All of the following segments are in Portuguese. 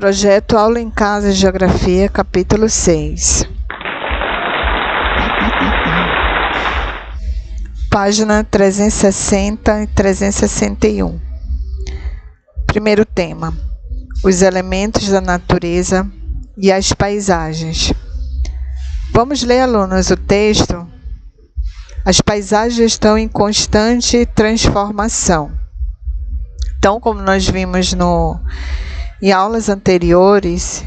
Projeto Aula em Casa de Geografia, capítulo 6. Página 360 e 361. Primeiro tema: os elementos da natureza e as paisagens. Vamos ler, alunos, o texto. As paisagens estão em constante transformação. Então, como nós vimos em aulas anteriores,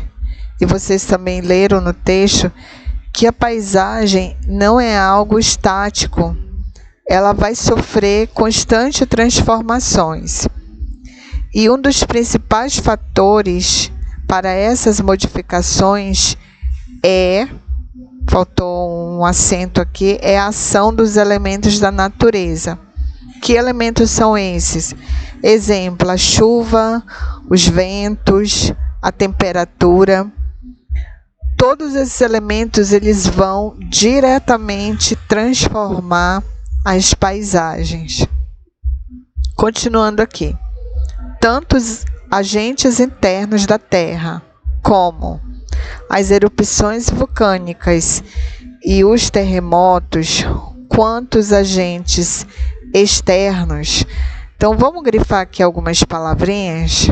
e vocês também leram no texto, que a paisagem não é algo estático, ela vai sofrer constantes transformações. E um dos principais fatores para essas modificações faltou um acento aqui, é a ação dos elementos da natureza. Que elementos são esses? Exemplo, a chuva, os ventos, a temperatura. Todos esses elementos eles vão diretamente transformar as paisagens. Continuando aqui. Tanto os agentes internos da Terra, como as erupções vulcânicas e os terremotos, quanto os agentes externos. Então, vamos grifar aqui algumas palavrinhas.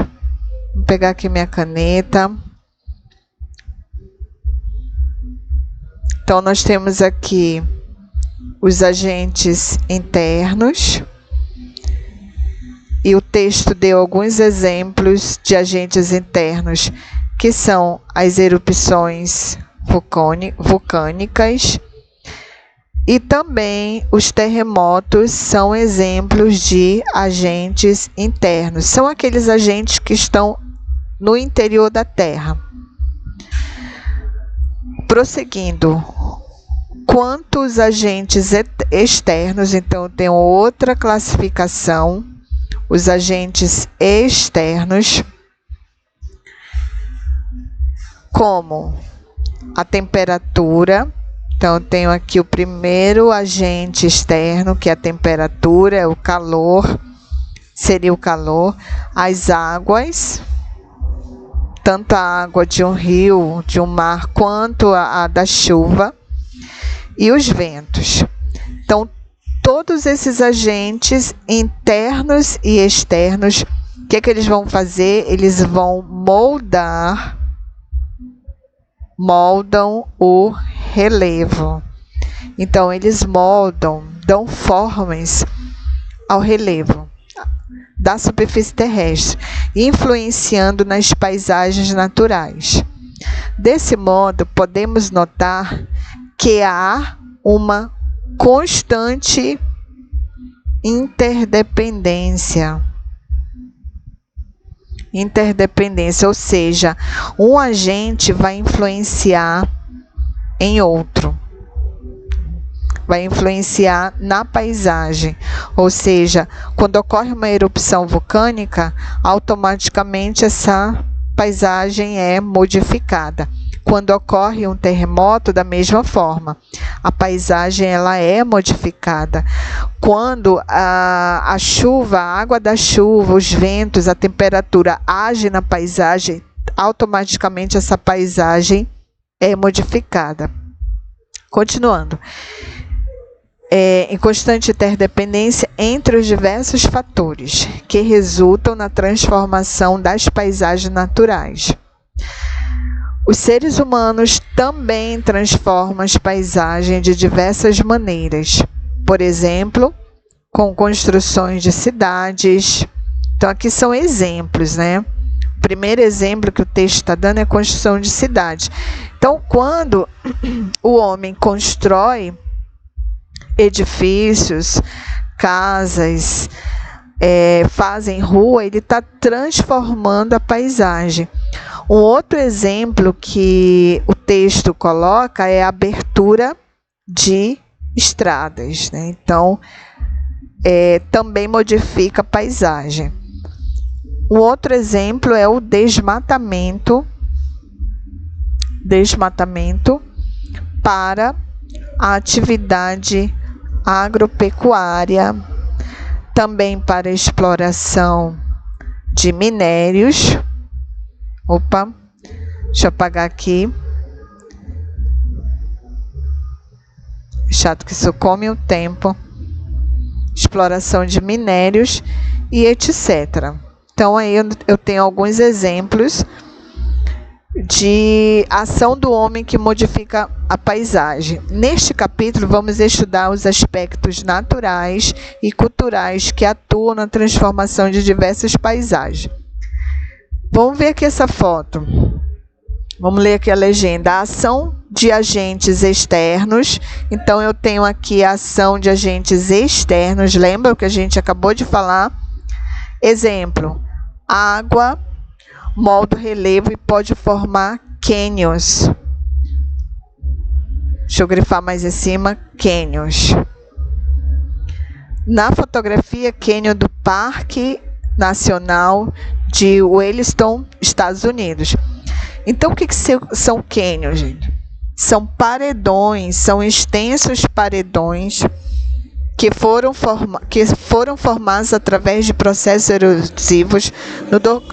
Vou pegar aqui minha caneta. Então, nós temos aqui os agentes internos. E o texto deu alguns exemplos de agentes internos, que são as erupções vulcânicas. E também os terremotos são exemplos de agentes internos. São aqueles agentes que estão no interior da Terra. Prosseguindo. Quanto os agentes externos, então tem outra classificação. Os agentes externos, como a temperatura. Então, eu tenho aqui o primeiro agente externo, que é a temperatura, é o calor, seria o calor. As águas, tanto a água de um rio, de um mar, quanto a da chuva. E os ventos. Então, todos esses agentes internos e externos, o que eles vão fazer? Eles vão moldam o relevo. Então, eles dão formas ao relevo da superfície terrestre, influenciando nas paisagens naturais. Desse modo, podemos notar que há uma constante interdependência, ou seja, um agente vai influenciar em outro, vai influenciar na paisagem, ou seja, quando ocorre uma erupção vulcânica, automaticamente essa paisagem é modificada. Quando ocorre um terremoto, da mesma forma, a paisagem ela é modificada. Quando a chuva, a água da chuva, os ventos, a temperatura agem na paisagem, automaticamente essa paisagem é modificada. Continuando. Em constante interdependência entre os diversos fatores que resultam na transformação das paisagens naturais. Os seres humanos também transformam as paisagens de diversas maneiras. Por exemplo, com construções de cidades. Então, aqui são exemplos, né? O primeiro exemplo que o texto está dando é a construção de cidades. Então, quando o homem constrói edifícios, casas, fazem rua, ele está transformando a paisagem. Um outro exemplo que o texto coloca é a abertura de estradas, né? Então, também modifica a paisagem. Um outro exemplo é o desmatamento para a atividade agropecuária, também para a exploração de minérios Opa, deixa eu apagar aqui. Chato que isso come o tempo. Exploração de minérios e etc. Então aí eu tenho alguns exemplos de ação do homem que modifica a paisagem. Neste capítulo vamos estudar os aspectos naturais e culturais que atuam na transformação de diversas paisagens. Vamos ver aqui essa foto. Vamos ler aqui a legenda. A ação de agentes externos. Então, eu tenho aqui a ação de agentes externos. Lembra o que a gente acabou de falar? Exemplo. Água molda o relevo e pode formar cânions. Deixa eu grifar mais em cima. Cânions. Na fotografia, cânion do Parque Nacional de Yellowstone, Estados Unidos. Então, o que são cânions, gente? São paredões, são extensos paredões que foram formados através de processos erosivos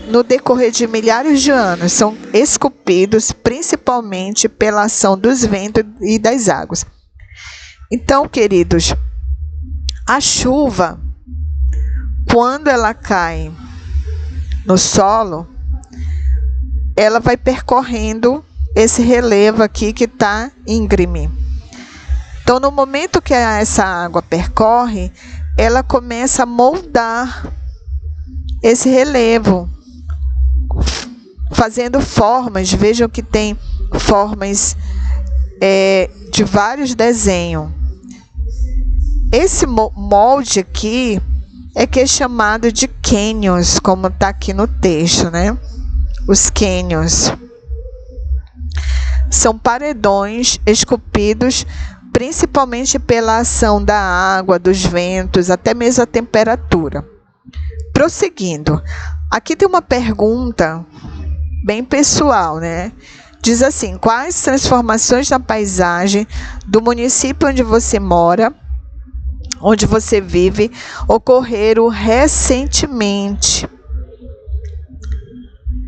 no decorrer de milhares de anos. São esculpidos principalmente pela ação dos ventos e das águas. Então, queridos, a chuva, quando ela cai no solo, ela vai percorrendo esse relevo aqui que está íngreme. Então, no momento que essa água percorre, ela começa a moldar esse relevo, fazendo formas. Vejam que tem formas de vários desenhos. Esse molde aqui é que é chamado de cânions, como está aqui no texto, né? Os cânions são paredões esculpidos principalmente pela ação da água, dos ventos, até mesmo a temperatura. Prosseguindo, aqui tem uma pergunta bem pessoal, né? Diz assim: quais transformações na paisagem do município onde você mora, onde você vive, ocorreram recentemente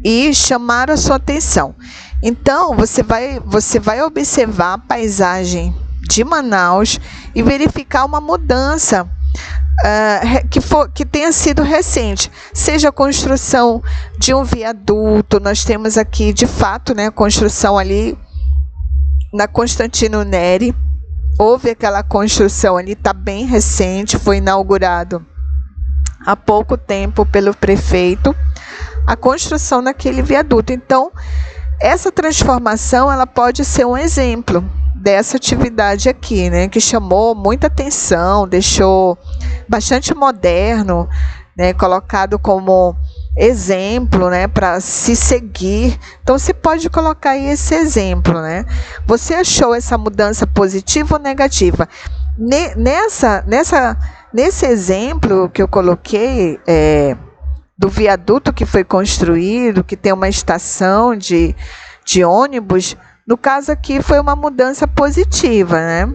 e chamaram a sua atenção? Então, você vai observar a paisagem de Manaus e verificar uma mudança que tenha sido recente, seja a construção de um viaduto. Nós temos aqui, de fato, né, a construção ali na Constantino Neri. Houve aquela construção ali, está bem recente, foi inaugurado há pouco tempo pelo prefeito, a construção daquele viaduto. Então, essa transformação, ela pode ser um exemplo dessa atividade aqui, né, que chamou muita atenção, deixou bastante moderno, né, colocado como exemplo, né, para se seguir. Então, você pode colocar aí esse exemplo, né? Você achou essa mudança positiva ou negativa? Nesse exemplo que eu coloquei, do viaduto que foi construído, que tem uma estação de ônibus, no caso aqui foi uma mudança positiva, né?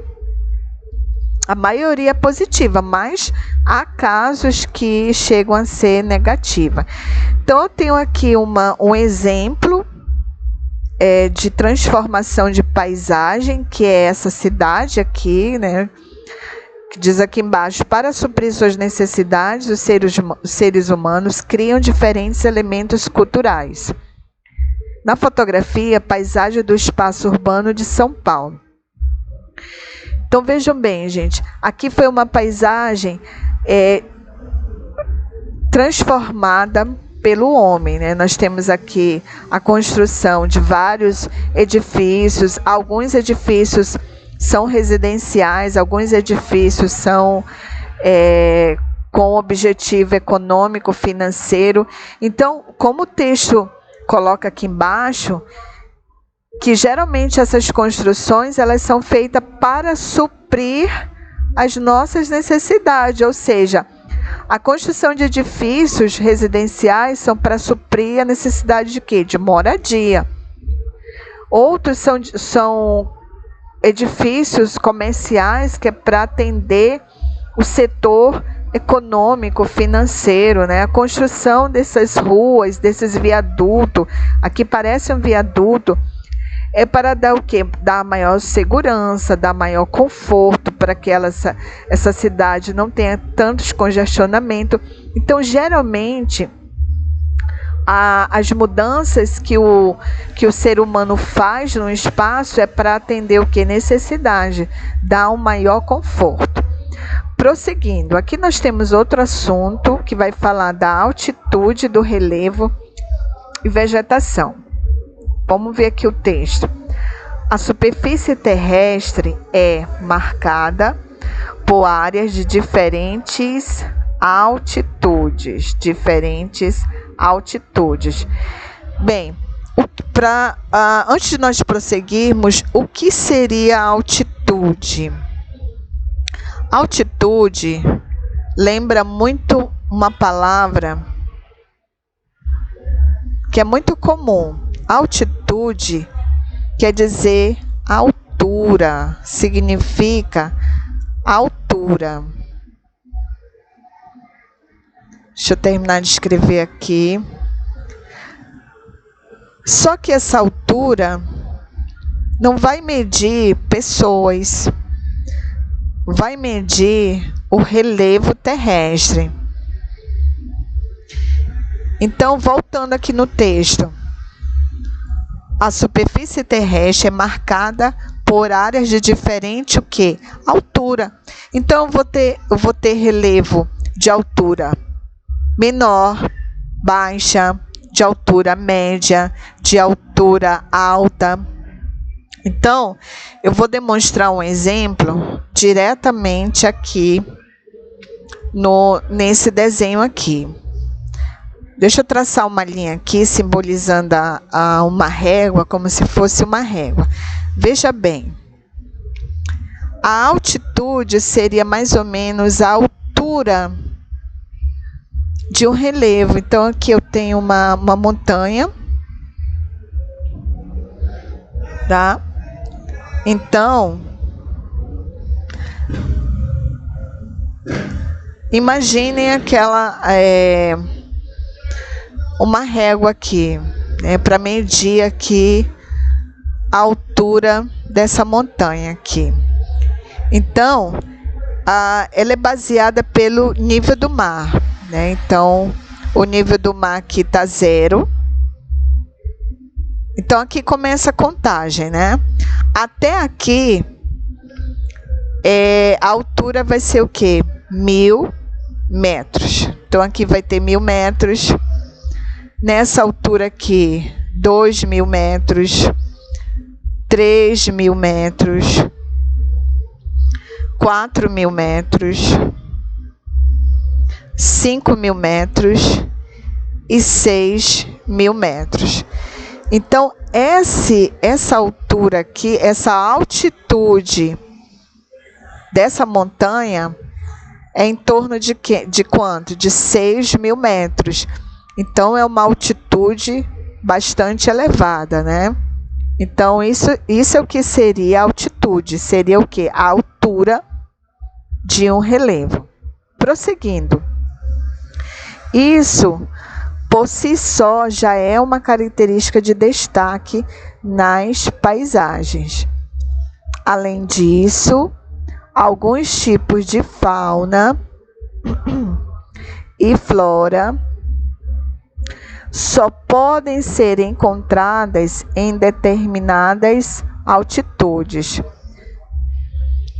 A maioria é positiva, mas há casos que chegam a ser negativa. Então, eu tenho aqui um exemplo de transformação de paisagem, que é essa cidade aqui, né? Que diz aqui embaixo: para suprir suas necessidades, os seres humanos criam diferentes elementos culturais. Na fotografia, paisagem do espaço urbano de São Paulo. Então, vejam bem, gente, aqui foi uma paisagem transformada pelo homem, né? Nós temos aqui a construção de vários edifícios. Alguns edifícios são residenciais, alguns edifícios são com objetivo econômico, financeiro. Então, como o texto coloca aqui embaixo, que geralmente essas construções, elas são feitas para suprir as nossas necessidades, ou seja, a construção de edifícios residenciais são para suprir a necessidade de quê? De moradia. Outros são edifícios comerciais, que é para atender o setor econômico, financeiro, né? A construção dessas ruas, desses viadutos, aqui parece um viaduto, é para dar o quê? Dar maior segurança, dar maior conforto para que essa cidade não tenha tantos congestionamentos. Então, geralmente, as mudanças que o ser humano faz no espaço é para atender o que? Necessidade, dar um maior conforto. Prosseguindo, aqui nós temos outro assunto que vai falar da altitude do relevo e vegetação. Vamos ver aqui o texto. A superfície terrestre é marcada por áreas de diferentes altitudes. Bem, antes de nós prosseguirmos, o que seria a altitude? Altitude lembra muito uma palavra que é muito comum. Altitude quer dizer altura, significa altura. Deixa eu terminar de escrever aqui. Só que essa altura não vai medir pessoas, vai medir o relevo terrestre. Então, voltando aqui no texto, a superfície terrestre é marcada por áreas de diferente o quê? Altura. Então, eu vou ter relevo de altura menor, baixa, de altura média, de altura alta. Então, eu vou demonstrar um exemplo diretamente aqui nesse desenho aqui. Deixa eu traçar uma linha aqui, simbolizando uma régua, como se fosse uma régua. Veja bem, a altitude seria mais ou menos a altura de um relevo. Então, aqui eu tenho uma montanha, tá? Então, imaginem uma régua aqui, né, para medir aqui a altura dessa montanha aqui. Então, ela é baseada pelo nível do mar, né? Então, o nível do mar aqui está 0. Então, aqui começa a contagem, né? Até aqui, a altura vai ser o quê? 1.000 metros. Então, aqui vai ter 1.000 metros. Nessa altura aqui, 2.000 metros, 3.000 metros, 4.000 metros, 5.000 metros e 6.000 metros. Então, essa altura aqui, essa altitude dessa montanha é em torno de quanto? De 6.000 metros. Então, é uma altitude bastante elevada, né? Então, isso é o que seria a altitude. Seria o quê? A altura de um relevo. Prosseguindo. Isso, por si só, já é uma característica de destaque nas paisagens. Além disso, alguns tipos de fauna e flora só podem ser encontradas em determinadas altitudes.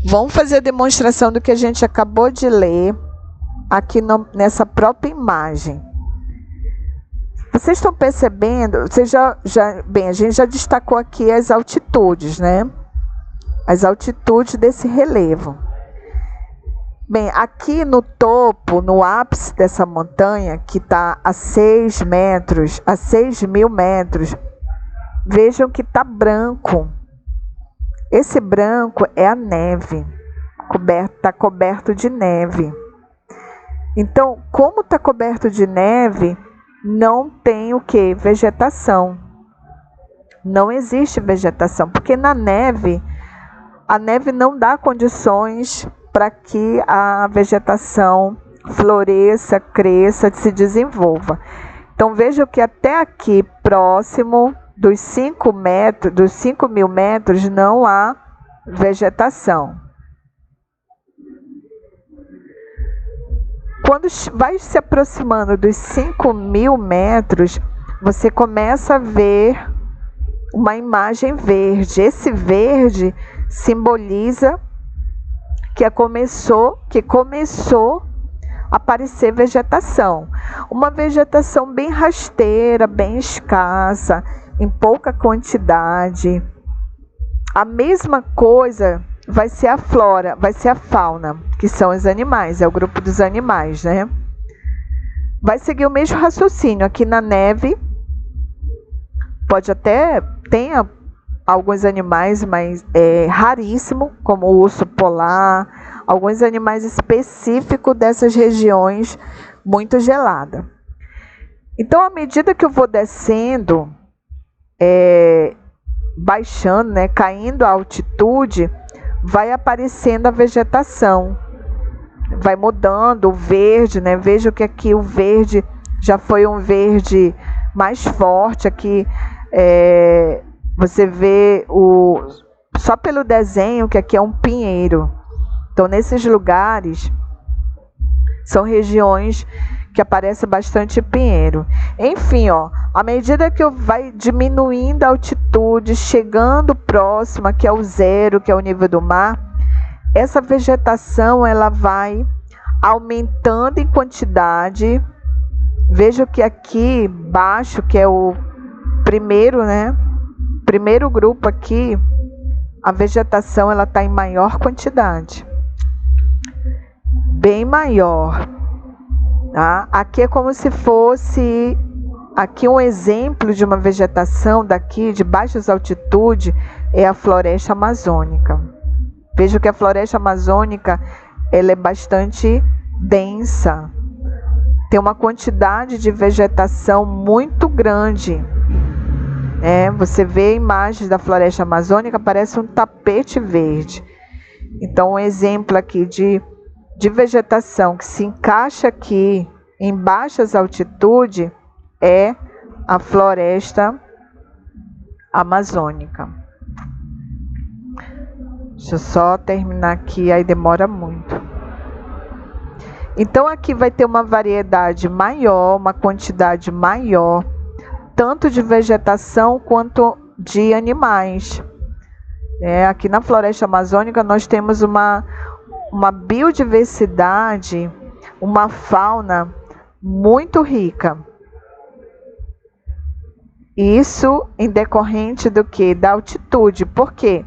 Vamos fazer a demonstração do que a gente acabou de ler aqui nessa própria imagem. Vocês estão percebendo? Bem, a gente já destacou aqui as altitudes, né? As altitudes desse relevo. Bem, aqui no topo, no ápice dessa montanha, que está a 6 metros, a 6.000 metros, vejam que está branco. Esse branco é a neve, está coberto de neve. Então, como está coberto de neve, não tem o quê? Vegetação. Não existe vegetação, porque a neve não dá condições para que a vegetação floresça, cresça, se desenvolva. Então veja que até aqui próximo dos 5.000 metros não há vegetação. Quando vai se aproximando dos 5.000 metros, você começa a ver uma imagem verde. Esse verde simboliza que começou a aparecer vegetação. Uma vegetação bem rasteira, bem escassa, em pouca quantidade. A mesma coisa vai ser a flora, vai ser a fauna, que são os animais, é o grupo dos animais, né? Vai seguir o mesmo raciocínio. Aqui na neve, pode até tenha alguns animais, mas é raríssimo, como o urso polar, alguns animais específicos dessas regiões muito geladas. Então, à medida que eu vou descendo, baixando, né, caindo a altitude, vai aparecendo a vegetação, vai mudando o verde, né? Veja que aqui o verde já foi um verde mais forte. Aqui você vê só pelo desenho que aqui é um pinheiro. Então, nesses lugares são regiões que aparece bastante pinheiro. Enfim, ó, à medida que eu vai diminuindo a altitude, chegando próxima, que é o zero, que é o nível do mar, essa vegetação ela vai aumentando em quantidade. Veja que aqui embaixo, que é o primeiro, né? Primeiro grupo aqui, a vegetação ela está em maior quantidade, bem maior. Tá? Aqui é como se fosse aqui um exemplo de uma vegetação daqui de baixas altitudes, é a floresta amazônica. Veja que a floresta amazônica ela é bastante densa, tem uma quantidade de vegetação muito grande. Você vê imagens da floresta amazônica, parece um tapete verde. Então, um exemplo aqui de vegetação que se encaixa aqui em baixas altitudes é a floresta amazônica. Deixa eu só terminar aqui, aí demora muito. Então, aqui vai ter uma variedade maior, uma quantidade maior, tanto de vegetação quanto de animais. Aqui na floresta amazônica nós temos uma biodiversidade, uma fauna muito rica. Isso em decorrente do que? Da altitude. Por quê?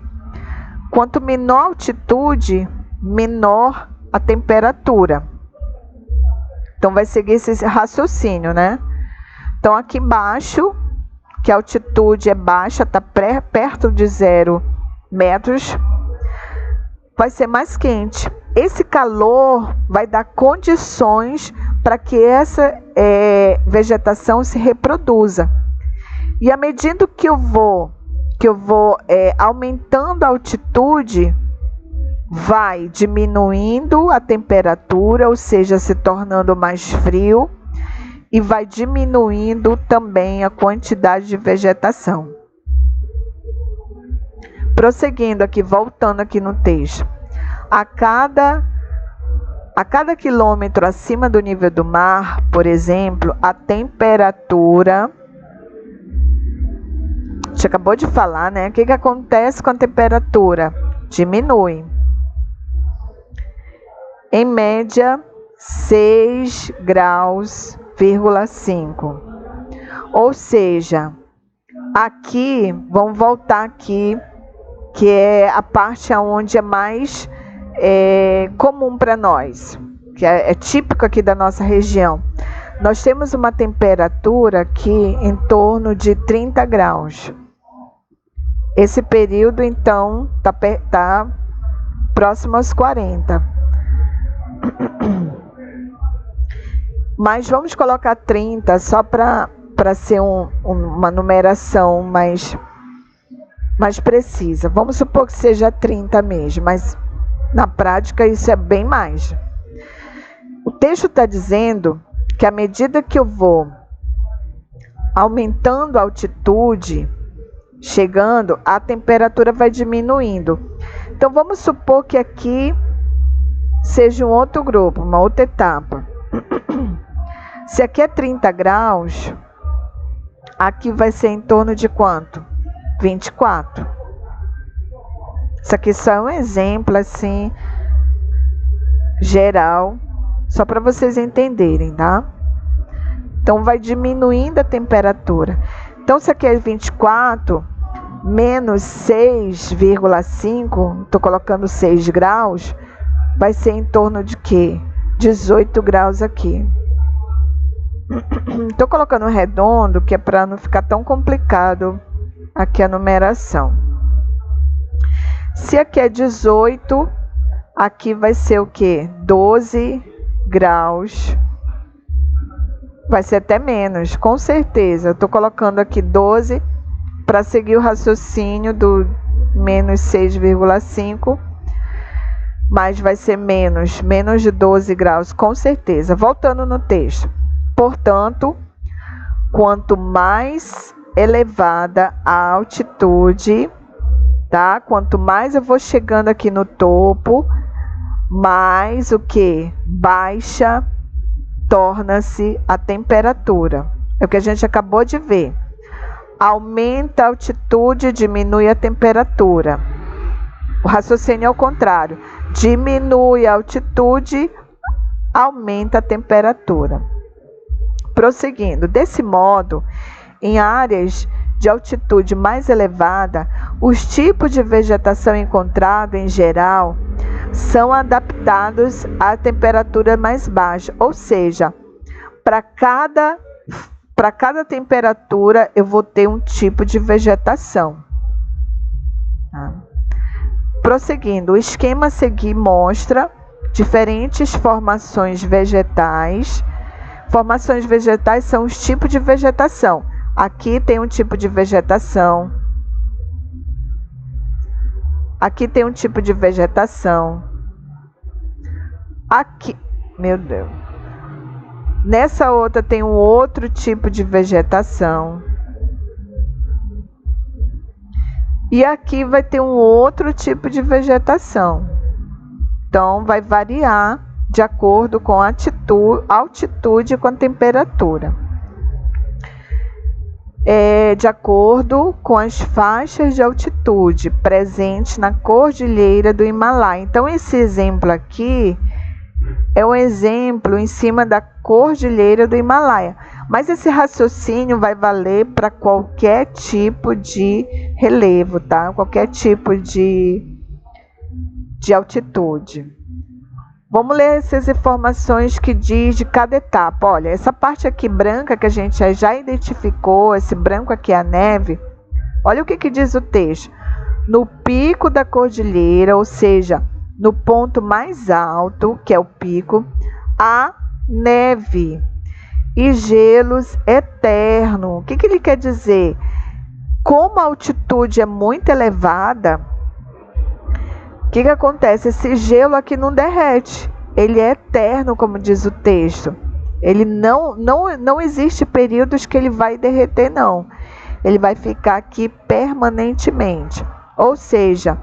Quanto menor a altitude, menor a temperatura. Então vai seguir esse raciocínio, né? Então, aqui embaixo, que a altitude é baixa, está perto de 0 metros, vai ser mais quente. Esse calor vai dar condições para que essa vegetação se reproduza. E à medida que eu vou aumentando a altitude, vai diminuindo a temperatura, ou seja, se tornando mais frio, e vai diminuindo também a quantidade de vegetação. Prosseguindo aqui, voltando aqui no texto. A cada quilômetro acima do nível do mar, por exemplo, a temperatura... A gente acabou de falar, né? O que acontece com a temperatura? Diminui. Em média, 6 graus. Ou seja, aqui, vamos voltar aqui, que é a parte onde é mais comum para nós, que é típico aqui da nossa região. Nós temos uma temperatura aqui em torno de 30 graus. Esse período, então, tá próximo aos 40. Mas vamos colocar 30 só para ser uma numeração mais precisa. Vamos supor que seja 30 mesmo, mas na prática isso é bem mais. O texto está dizendo que à medida que eu vou aumentando a altitude, chegando, a temperatura vai diminuindo. Então vamos supor que aqui seja um outro grupo, uma outra etapa. Se aqui é 30 graus, aqui vai ser em torno de quanto? 24. Isso aqui só é um exemplo assim, geral, só para vocês entenderem, tá? Então vai diminuindo a temperatura. Então se aqui é 24, menos 6,5, estou colocando 6 graus, vai ser em torno de quê? 18 graus aqui. Estou colocando redondo, que é para não ficar tão complicado aqui a numeração. Se aqui é 18, aqui vai ser o quê? 12 graus. Vai ser até menos, com certeza. Eu estou colocando aqui 12 para seguir o raciocínio do menos 6,5, mas vai ser menos de 12 graus, com certeza. Voltando no texto. Portanto, quanto mais elevada a altitude, tá? Quanto mais eu vou chegando aqui no topo, mais o que? Baixa torna-se a temperatura. É o que a gente acabou de ver. Aumenta a altitude, diminui a temperatura. O raciocínio é o contrário. Diminui a altitude, aumenta a temperatura. Prosseguindo, desse modo, em áreas de altitude mais elevada, os tipos de vegetação encontrados, em geral, são adaptados à temperatura mais baixa, ou seja, para cada temperatura eu vou ter um tipo de vegetação. Prosseguindo, o esquema a seguir mostra diferentes formações vegetais. Formações vegetais são os tipos de vegetação. Aqui tem um tipo de vegetação. Aqui tem um tipo de vegetação. Aqui, meu Deus. Nessa outra tem um outro tipo de vegetação. E aqui vai ter um outro tipo de vegetação. Então, vai variar de acordo com a altitude e com a temperatura. De acordo com as faixas de altitude presentes na cordilheira do Himalaia. Então, esse exemplo aqui é um exemplo em cima da cordilheira do Himalaia. Mas esse raciocínio vai valer para qualquer tipo de relevo, tá? Qualquer tipo de altitude. Vamos ler essas informações que diz de cada etapa. Olha, essa parte aqui branca que a gente já identificou, esse branco aqui é a neve. Olha o que diz o texto. No pico da cordilheira, ou seja, no ponto mais alto, que é o pico, há neve e gelos eternos. O que ele quer dizer? Como a altitude é muito elevada, o que acontece? Esse gelo aqui não derrete, ele é eterno, como diz o texto. Ele não existe períodos que ele vai derreter, não. Ele vai ficar aqui permanentemente. Ou seja,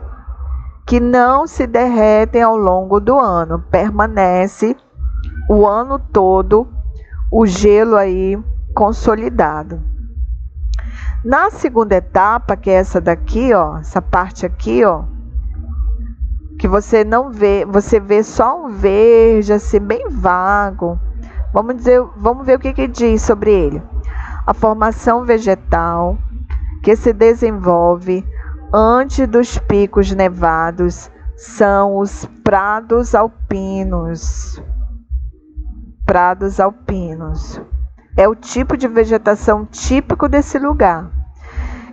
que não se derretem ao longo do ano. Permanece o ano todo o gelo aí consolidado. Na segunda etapa, que é essa daqui, ó, essa parte aqui, ó, que você não vê, você vê só um verde, assim, bem vago. Vamos ver o que diz sobre ele. A formação vegetal que se desenvolve antes dos picos nevados são os prados alpinos. Prados alpinos. É o tipo de vegetação típico desse lugar,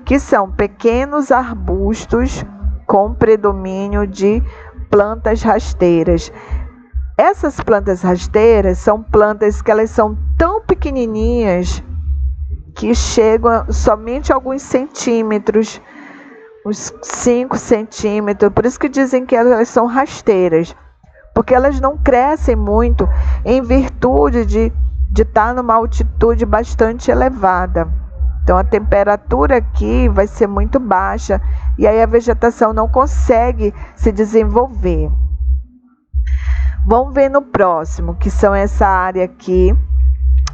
que são pequenos arbustos com predomínio de plantas rasteiras. Essas plantas rasteiras são plantas que elas são tão pequenininhas que chegam somente a alguns centímetros, uns 5 centímetros. Por isso que dizem que elas são rasteiras, porque elas não crescem muito em virtude de estar numa altitude bastante elevada. Então a temperatura aqui vai ser muito baixa e aí a vegetação não consegue se desenvolver. Vamos ver no próximo, que são essa área aqui,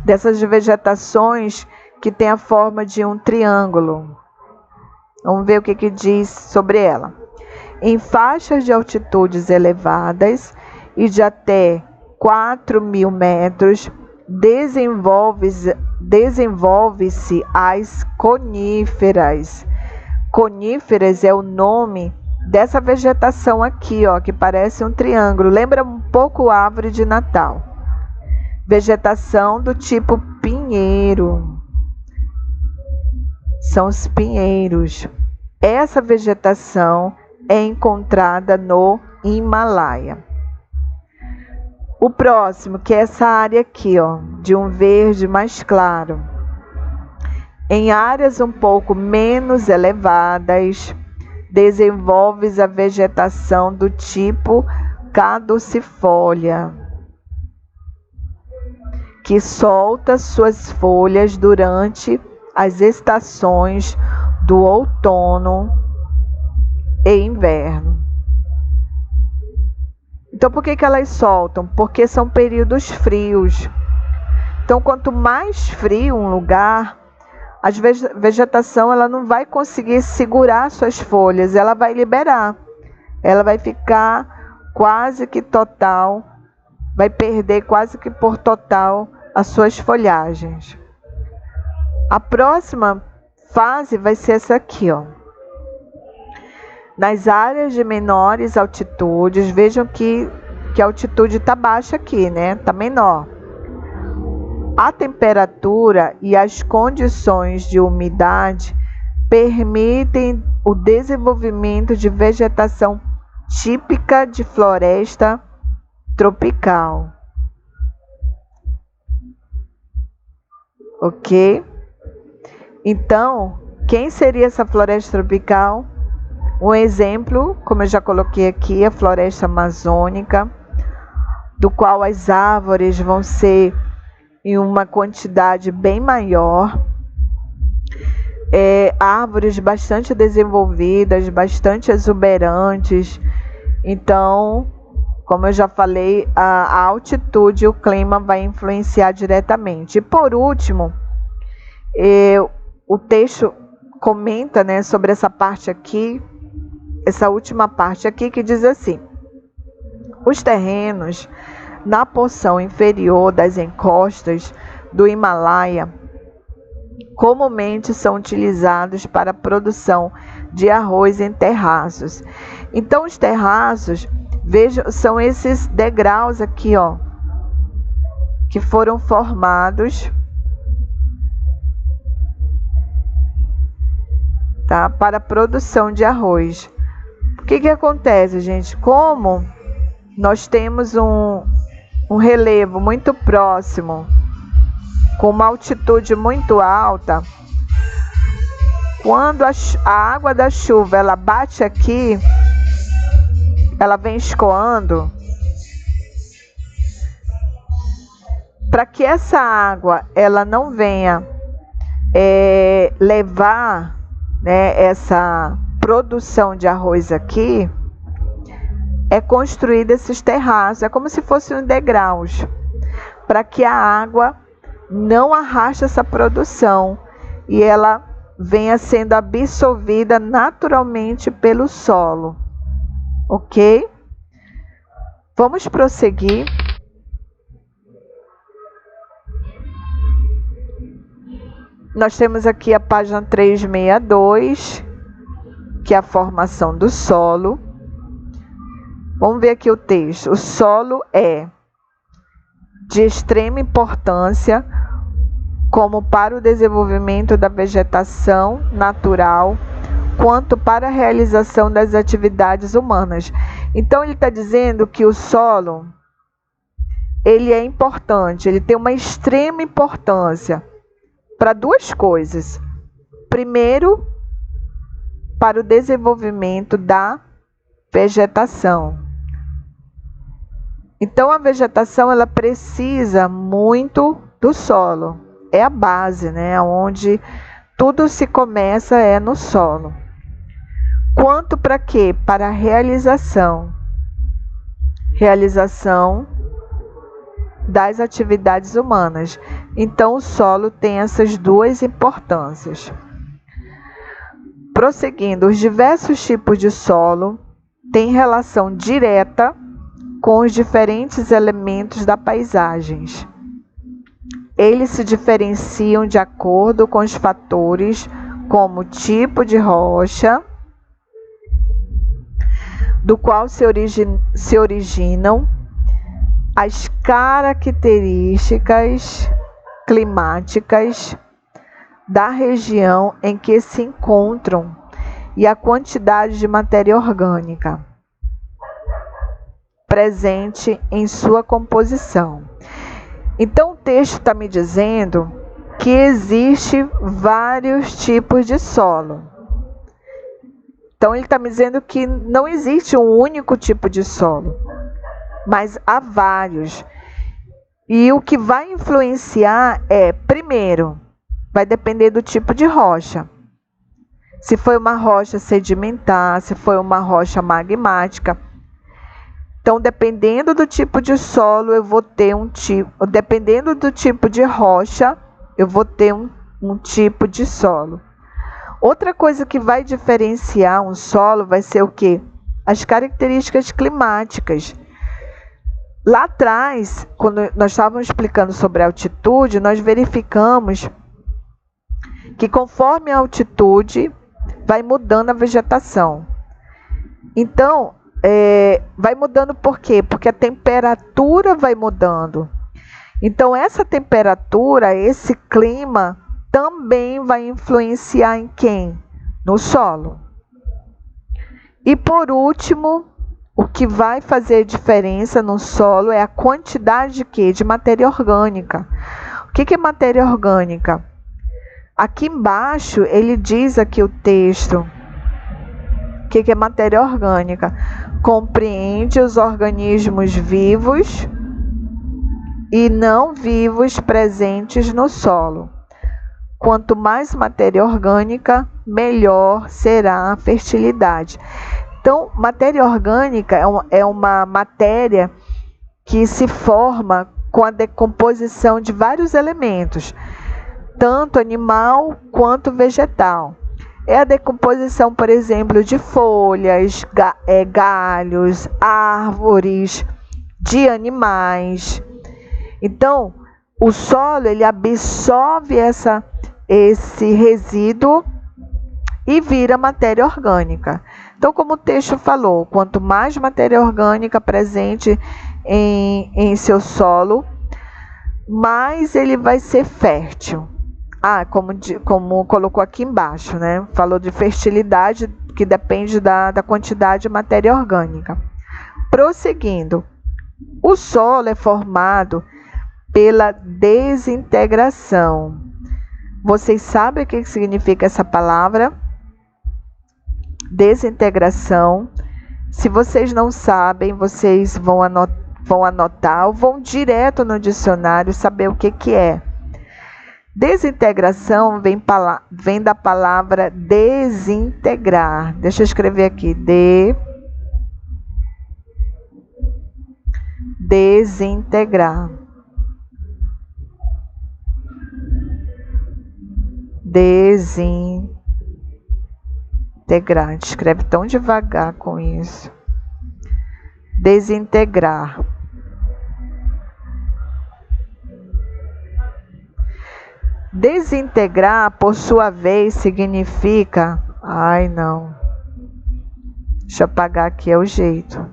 dessas vegetações que tem a forma de um triângulo. Vamos ver o que diz sobre ela. Em faixas de altitudes elevadas e de até 4.000 metros, desenvolve-se as coníferas. Coníferas é o nome dessa vegetação aqui, ó, que parece um triângulo. Lembra um pouco a árvore de Natal. Vegetação do tipo pinheiro. São os pinheiros. Essa vegetação é encontrada no Himalaia. O próximo, que é essa área aqui, ó, de um verde mais claro. Em áreas um pouco menos elevadas, desenvolve-se a vegetação do tipo caducifólia, que solta suas folhas durante as estações do outono e inverno. Então, por que elas soltam? Porque são períodos frios. Então, quanto mais frio um lugar, a vegetação ela não vai conseguir segurar suas folhas, ela vai liberar. Ela vai ficar quase que total, vai perder quase que por total as suas folhagens. A próxima fase vai ser essa aqui, ó. Nas áreas de menores altitudes, vejam que a altitude está baixa aqui, né? Está menor. A temperatura e as condições de umidade permitem o desenvolvimento de vegetação típica de floresta tropical. Ok? Então, quem seria essa floresta tropical? Um exemplo, como eu já coloquei aqui, a floresta amazônica, do qual as árvores vão ser em uma quantidade bem maior. Árvores bastante desenvolvidas, bastante exuberantes. Então, como eu já falei, a altitude e o clima vai influenciar diretamente. E por último, o texto comenta, né, sobre essa parte aqui, essa última parte aqui, que diz assim: os terrenos na porção inferior das encostas do Himalaia comumente são utilizados para a produção de arroz em terraços. Então, os terraços, vejam, são esses degraus aqui, ó, que foram formados, tá, para a produção de arroz. O que acontece, gente? Como nós temos um relevo muito próximo, com uma altitude muito alta, quando a água da chuva ela bate aqui, ela vem escoando. Para que essa água ela não venha levar, né, essa produção de arroz aqui, é construído esses terraços, é como se fossem degraus, para que a água não arraste essa produção e ela venha sendo absorvida naturalmente pelo solo. Ok? Vamos prosseguir. Nós temos aqui a página 362, que é a formação do solo. Vamos ver aqui o texto. O solo é de extrema importância como para o desenvolvimento da vegetação natural, quanto para a realização das atividades humanas. Então, ele está dizendo que o solo, ele é importante, ele tem uma extrema importância para duas coisas. Primeiro, para o desenvolvimento da vegetação. Então a vegetação ela precisa muito do solo. É a base, né? Onde tudo se começa é no solo. Quanto para quê? Para a realização. Realização das atividades humanas. Então o solo tem essas duas importâncias. Prosseguindo, os diversos tipos de solo têm relação direta com os diferentes elementos da paisagem. Eles se diferenciam de acordo com os fatores como tipo de rocha, do qual se originam, as características climáticas da região em que se encontram e a quantidade de matéria orgânica presente em sua composição. Então o texto está me dizendo que existe vários tipos de solo. Então ele está me dizendo que não existe um único tipo de solo, mas há vários. E o que vai influenciar primeiro, vai depender do tipo de rocha. Se foi uma rocha sedimentar, se foi uma rocha magmática. Então, dependendo do tipo de solo, eu vou ter um tipo. Dependendo do tipo de rocha, eu vou ter um tipo de solo. Outra coisa que vai diferenciar um solo vai ser o quê? As características climáticas. Lá atrás, quando nós estávamos explicando sobre a altitude, nós verificamos que conforme a altitude, vai mudando a vegetação. Então, vai mudando por quê? Porque a temperatura vai mudando. Então, essa temperatura, esse clima, também vai influenciar em quem? No solo. E por último, o que vai fazer diferença no solo é a quantidade de quê? De matéria orgânica. O que é matéria orgânica? Aqui embaixo, ele diz aqui o texto, o que é matéria orgânica? Compreende os organismos vivos e não vivos presentes no solo. Quanto mais matéria orgânica, melhor será a fertilidade. Então, matéria orgânica é uma matéria que se forma com a decomposição de vários elementos, tanto animal quanto vegetal. É a decomposição, por exemplo, de folhas, galhos, árvores, de animais. Então, o solo ele absorve esse resíduo e vira matéria orgânica. Então, como o texto falou, quanto mais matéria orgânica presente em seu solo, mais ele vai ser fértil. Como colocou aqui embaixo, né? Falou de fertilidade, que depende da quantidade de matéria orgânica. Prosseguindo, o solo é formado pela desintegração. Vocês sabem o que significa essa palavra? Desintegração. Se vocês não sabem, vocês vão anotar ou vão direto no dicionário saber o que é. Desintegração vem da palavra desintegrar. Deixa eu escrever aqui. Desintegrar. Desintegrar. A gente escreve tão devagar com isso. Desintegrar. Desintegrar, por sua vez, significa... Ai, não. Deixa eu apagar aqui, é o jeito.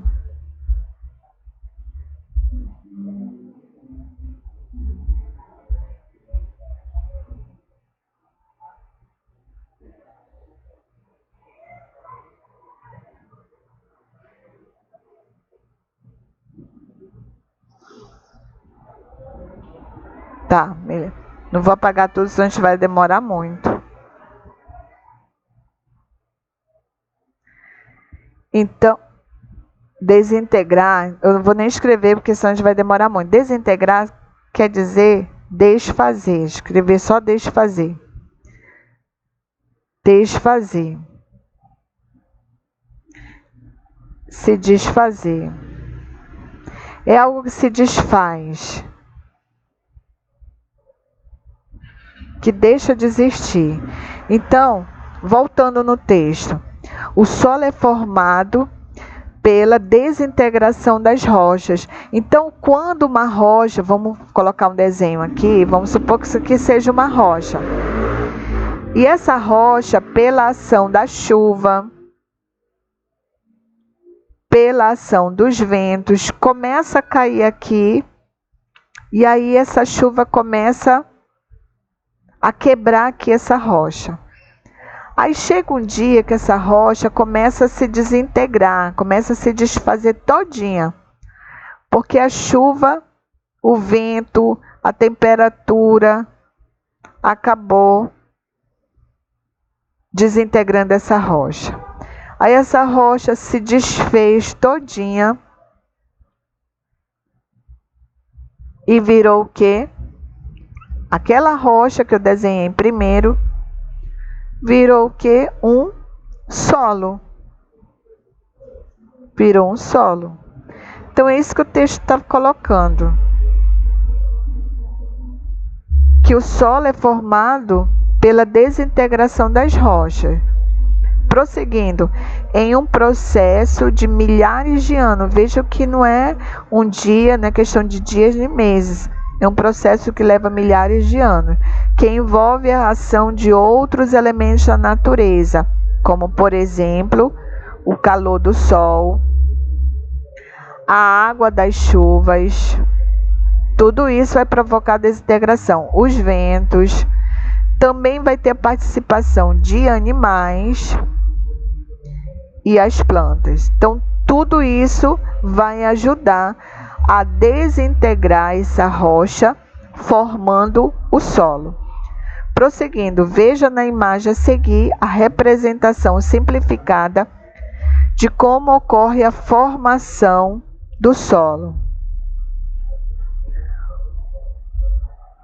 Tá, beleza. Não vou apagar tudo, senão a gente vai demorar muito. Então, Desintegrar, eu não vou nem escrever porque senão a gente vai demorar muito. Desintegrar quer dizer desfazer. Escrever só desfazer. Desfazer. Se desfazer. É algo que se desfaz. Que deixa de existir. Então, voltando no texto. O solo é formado pela desintegração das rochas. Então, quando uma rocha, vamos colocar um desenho aqui, vamos supor que isso aqui seja uma rocha. E essa rocha, pela ação da chuva, pela ação dos ventos, começa a cair aqui, e aí essa chuva começa a quebrar aqui essa rocha. Aí chega um dia que essa rocha começa a se desintegrar, começa a se desfazer todinha, porque a chuva, o vento, a temperatura acabou desintegrando essa rocha. Aí essa rocha se desfez todinha e virou o quê? Aquela rocha que eu desenhei primeiro virou o quê? Um solo. Virou um solo. Então é isso que o texto está colocando. Que o solo é formado pela desintegração das rochas. Prosseguindo, em um processo de milhares de anos. Veja que não é um dia, não é questão de dias nem meses. É um processo que leva milhares de anos, que envolve a ação de outros elementos da natureza, como, por exemplo, o calor do sol, a água das chuvas. Tudo isso vai provocar desintegração. Os ventos. Também vai ter participação de animais e as plantas. Então, tudo isso vai ajudar a desintegrar essa rocha, formando o solo. Prosseguindo, veja na imagem a seguir a representação simplificada de como ocorre a formação do solo.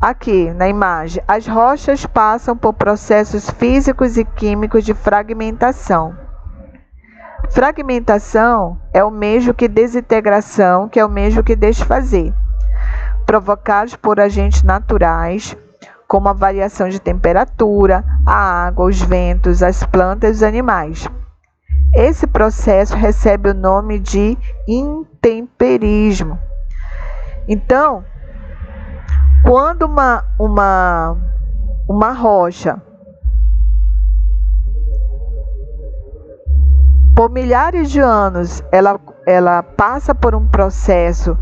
Aqui na imagem, as rochas passam por processos físicos e químicos de fragmentação. Fragmentação é o mesmo que desintegração, que é o mesmo que desfazer, provocados por agentes naturais, como a variação de temperatura, a água, os ventos, as plantas e os animais. Esse processo recebe o nome de intemperismo. Então, quando uma rocha, por milhares de anos, ela passa por um processo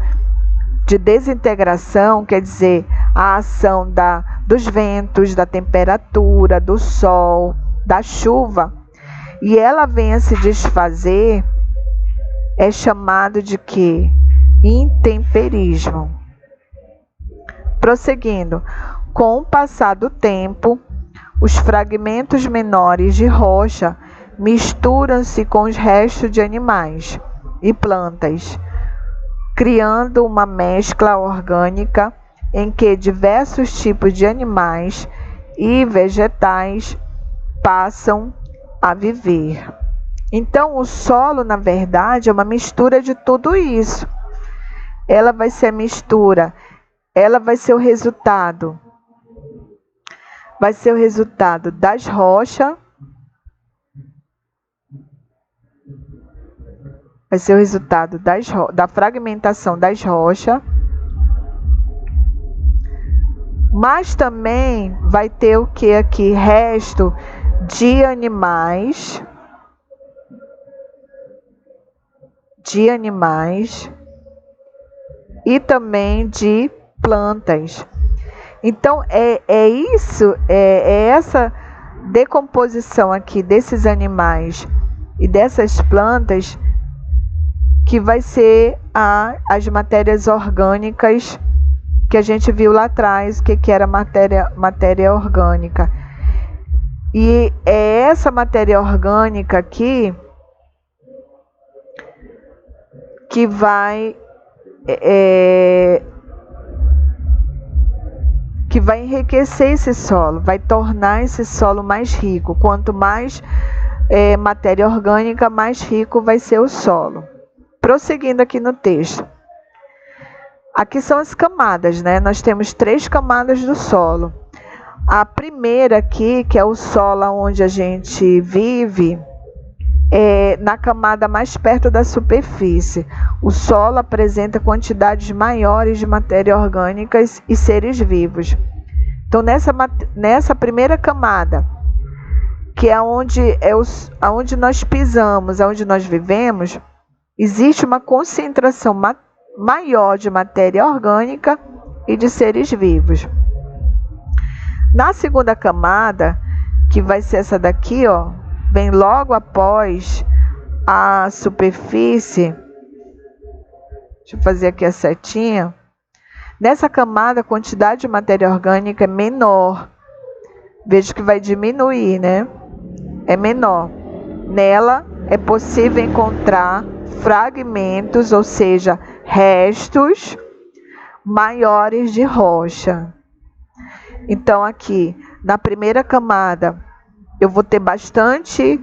de desintegração, quer dizer, a ação dos ventos, da temperatura, do sol, da chuva, e ela vem a se desfazer, é chamado de quê? Intemperismo. Prosseguindo, com o passar do tempo, os fragmentos menores de rocha misturam-se com os restos de animais e plantas, criando uma mescla orgânica em que diversos tipos de animais e vegetais passam a viver. Então, o solo, na verdade, é uma mistura de tudo isso. Ela vai ser a mistura, ela vai ser o resultado. Vai ser o resultado das rochas. Vai ser o resultado da fragmentação das rochas. Mas também vai ter o que aqui? Resto de animais. E também de plantas. Então, é essa decomposição aqui desses animais e dessas plantas que vai ser as matérias orgânicas que a gente viu lá atrás, o que era matéria orgânica. E é essa matéria orgânica aqui que vai enriquecer esse solo, vai tornar esse solo mais rico. Quanto mais matéria orgânica, mais rico vai ser o solo. Prosseguindo aqui no texto. Aqui são as camadas, né? Nós temos 3 camadas do solo. A primeira aqui, que é o solo onde a gente vive, é na camada mais perto da superfície. O solo apresenta quantidades maiores de matéria orgânica e seres vivos. Então, nessa primeira camada, que é onde nós pisamos, onde nós vivemos, existe uma concentração maior de matéria orgânica e de seres vivos. Na segunda camada, que vai ser essa daqui, ó, vem logo após a superfície. Deixa eu fazer aqui a setinha. Nessa camada, a quantidade de matéria orgânica é menor. Veja que vai diminuir, né? É menor. Nela é possível encontrar fragmentos, ou seja, restos maiores de rocha. Então, aqui, na primeira camada, eu vou ter bastante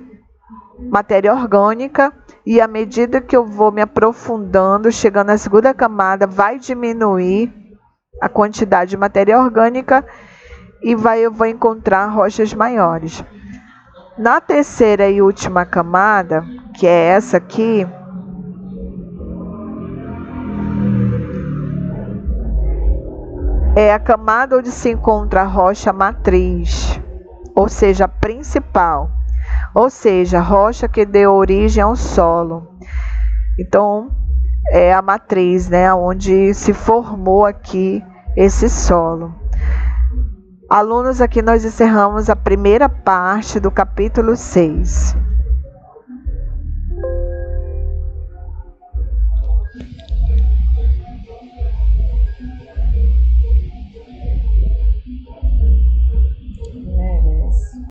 matéria orgânica e à medida que eu vou me aprofundando, chegando na segunda camada, vai diminuir a quantidade de matéria orgânica e eu vou encontrar rochas maiores. Na terceira e última camada, que é essa aqui, é a camada onde se encontra a rocha matriz, ou seja, a principal, ou seja, a rocha que deu origem ao solo. Então, é a matriz, né, onde se formou aqui esse solo. Alunos, aqui nós encerramos a primeira parte do capítulo 6.